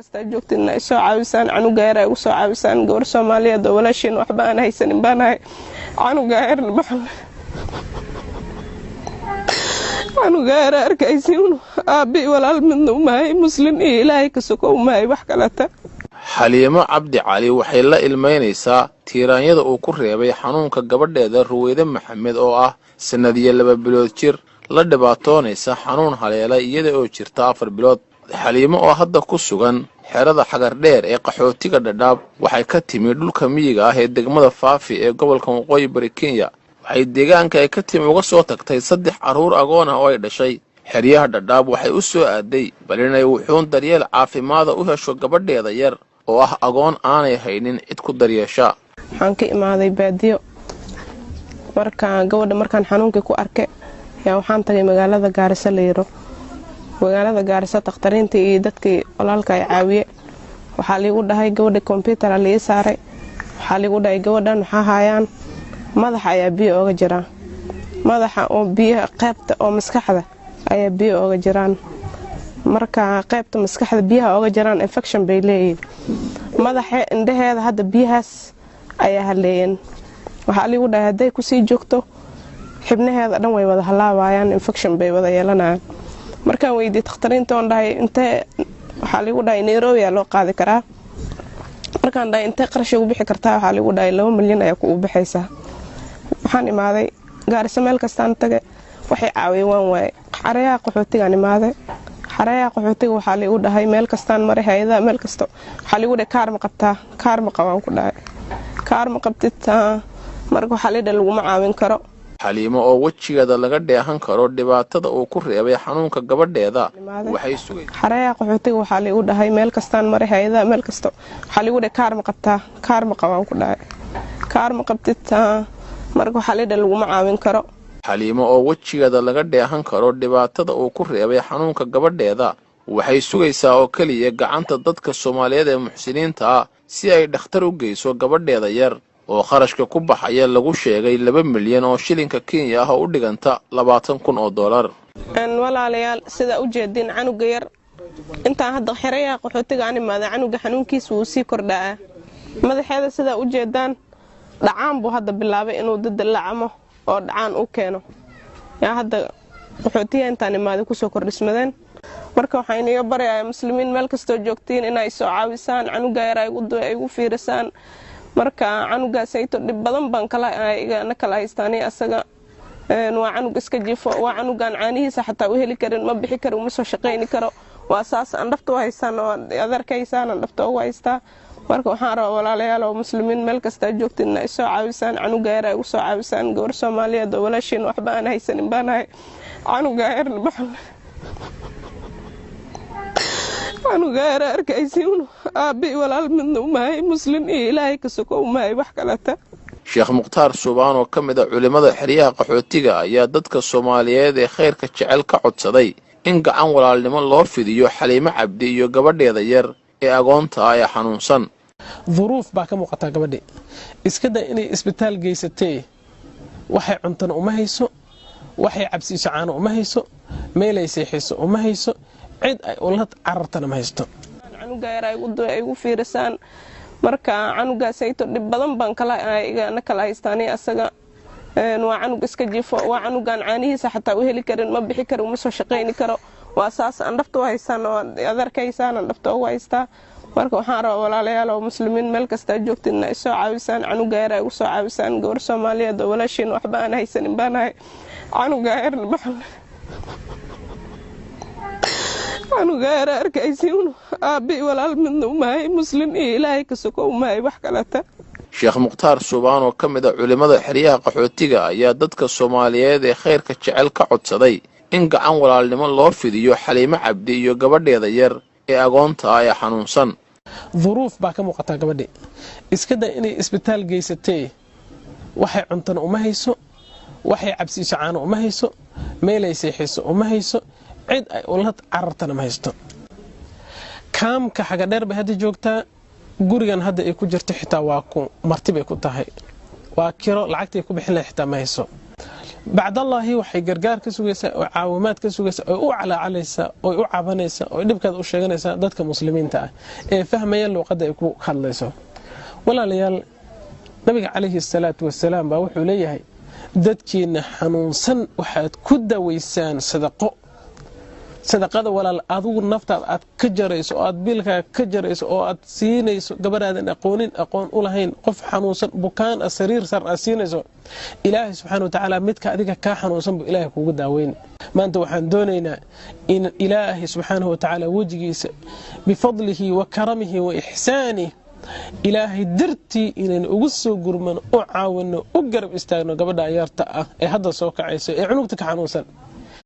kasta joogtina soo caawisaan canuga yar ay u soo caawisaan gabar Soomaaliyeed oo walaashin waxba aan haysanin baanahay canuga yar maxal canuga yar arkaysiin aabi walaal midna uma muslim ilaahay ka soo uma wax kalata Xaliimo Cabdi Cali waxay la ilmeynaysaa tiiraanyada uu ku reebay xanuunka gabadheeda Ruweyde Maxamed oo ah sanadiye 2 bilood jir la dhibaatoonaysa xanuun haleela iyada oo jirta 4 bilood Xaliimo oo hadda ku sugan xerada xagar dheer ee qaxootiga Dhadhaab waxay ka timi dhulka miyiga ah ee degmada Faafi ee gobolka Waqooyi Bari Kenya waxay deegaanka ay ka timi uga soo tagtay 3 caruur agoon ah oo ay dhashay xeryaha Dhadhaab waxay u soo aaday bal inay wuxuun daryeel caafimaad u hesho gabadheeda yar oo ah agoon aanay haynin cid ku daryeesha waxaan ka imaaday baadiyo markaan xanuunka ku arkay yaa waxaan tagay magaalada Gaarisa leeyo magaalada Gaarisa taqtariinta iyo dadkii walaalka ay caawiye waxa la igu dhahay gabadha computer la saaray waxa la igu dhahay gabadhan waxa hayaan madax ayaa biyo uga jira madaxa oo biyo qaybta oo maskaxda ayaa biyo uga jiraan marka qaybta maskaxda biyaha uga jiraan infection bay leeyihiin madaxa indhaheeda hadda biyahaas ayaa haleeyeen waxa la igu dhahay haday ku sii joogto xibnaheeda dhan way wada halaabayaan infection bay wada yeelanayaan markaan weydiiyay taqtariinta oo dhahay intee waxa la igu dhahay Nairobi loo qaadi karaa markaan dhahay intee qarash ugu bixi kartaa waxa la igu dhahay 2 milyan ayaa ku bixaysaa waxaan imaaday Gaarisa meel kastaan tagay waxay caawiyeen way xarayaa qaxootiga imaaday xarayaa qaxootiga waxa la igu dhahay meel kastaan maray hay'ada meel kasto waxa la igu dhahay kaar ma qabtaa kaar ma qabaan ku dhahay kaar ma qabtita marka waxa la lagu ma caawin karo Xaliimo oo wajigeeda laga dheehan karo dhibaatada uu ku reebay xanuunka gabadheeda waxay sugay xarayaa qaxootiga waxa la igu dhahay meel kastaan maray hay'ada meel kasto waxa la igu dhahay kaar ma qabtaa kaar ma qabaan ku dhahay kaar ma qabtita marka waxa la lagu ma caawin karo Xaliimo oo wajigeeda laga dheehan karo dhibaatada uu ku reebay xanuunka gabadheeda waxay sugaysaa oo kaliya gacanta dadka Soomaaliyeed ee muxsiniinta ah si ay dhakhtar u geyso gabadheeda yar oo kharashka ku baxaya lagu sheegay 2 milyan oo shilinka Kenya ah oo u dhiganta $20,000 walaalayaal sida u jeedin canuga yar inta hadda xirayaa qaxootiga aan imaada canuga xanuunkiisu uu sii kordhaa madaxeeda sida u jeedaan dhacaan buu hadda bilaabay inuu dadalacamo oo dhacaan u keeno yaa hadda qaxootiga intaan imaada ku soo kordhismadeen marka waxaan iga barayaa muslimiin meel kasto joogtiin inay soo caawisaan canuga yar ay ugu fiirsaan marka canuga sayto dib badan baan kala haystaan asaga waa canug iska jifo waa canugan caanihiisa xataa u heli karin ma bixi karo ma soo shaqeyn karo waa saas aan dhafto haysan oo adeerkaysaan aan dhafto ugu haystaa marka waxaan rabaa walaalayaal oo muslimiin meel kasta joogtiin inay soo caawisaan canuga yar ay u soo caawisaan gabar Soomaaliyeed oo walaashin waxba aan haysanin baanahay canuga yar maxal canuga yar arkaysiin aabi walaal midna uma muslim ilaahay ka soo uma wax kalata Sheekh Muqtaar Subaan oo kamid ah culimada xiriyaha qaxootiga ayaa dadka Soomaaliyeed ee khayrka jecel ka codsaday in gacan walaalnimo loo fidiyo Xaliimo Cabdi iyo gabadheeda yar ee agoonta ah ee xanuunsan ظروف baa ka muuqata gabadhi iska daa inay isbitaal geysatay waxay cuntan uma hayso waxay cabsi shacaano uma hayso meelay seexiso uma hayso cid ay ulad carartana ma haysto canuga yar ay ugu fiirsaan marka canuga sayto dib badan baan kala haystaan asaga waa canug iska jifo waa canugan caanihiisa xataa u heli karin ma bixi karo ma soo shaqeyn karo waa saas aan dhafto haysan oo adeerkaysaan aan dhafto ugu haystaa marka waxaan rabaa walaalayaal oo muslimiin meel kasta joogtiin inay soo caawisaan canuga yar ay u soo caawisaan gabar Soomaaliyeed oo walaashin waxba aan haysanin baanahay canuga yar maxal canuga yar arkaysiin aabi walaal midna uma muslim ilaahay ka soo uma wax kalata Sheekh Muqtaar Subaan oo kamid ah culimada xiriyaha qaxootiga ayaa dadka Soomaaliyeed ee khayrka jecel ka codsaday in gacan walaalnimo loo fidiyo Xaliimo Cabdi iyo gabadheeda yar ee agoonta ah ee xanuunsan ظروف baa ka muuqata gabadhi iska daa inay isbitaal geysatay waxay cuntan uma hayso waxay cabsi shacaano uma hayso meelay seexiso uma hayso cid ay ulad carartana ma haysto kaamka xaga dheer bay hadda joogtaa gurigan hadda ay ku jirto xitaa waa ku martibay ku tahay waa kiro lacagtay ku bixin lahayd xitaa ma hayso bacdallaahi waxay gargaar ka sugaysaa oo caawimaad ka sugaysaa oo u calaacalaysaa oo u cabanaysaa oo dhibkeeda u sheeganaysaa dadka muslimiinta ah ee fahmaya luqadda ay ku hadlayso. walaalayaal, nabiga calayhi salaatu wasalaam baa wuxuu leeyahay dadkiina xanuunsan waxaad ku dawaysaan sadaqada walaal adigu naftaada aad ka jarayso oo aad biilkaa ka jarayso oo aad siinayso gabadhaadan aqoon u lahayn, qof xanuunsan bukaan sariir sar aad siinayso, ilaahay subxaana watacaala midka adiga kaa xanuunsan buu ilaahay kugu daaweyn. maanta waxaan doonaynaa in ilaahay subxaanahu watacaala wejigiisa bifadlihi wa karamihi wa ixsaanih ilaahay dartii inaynu ugu soo gurmano u caawino u garab istaagno gabadha yarta ah ee hadda soo kacayso ee cunugta ka xanuunsan.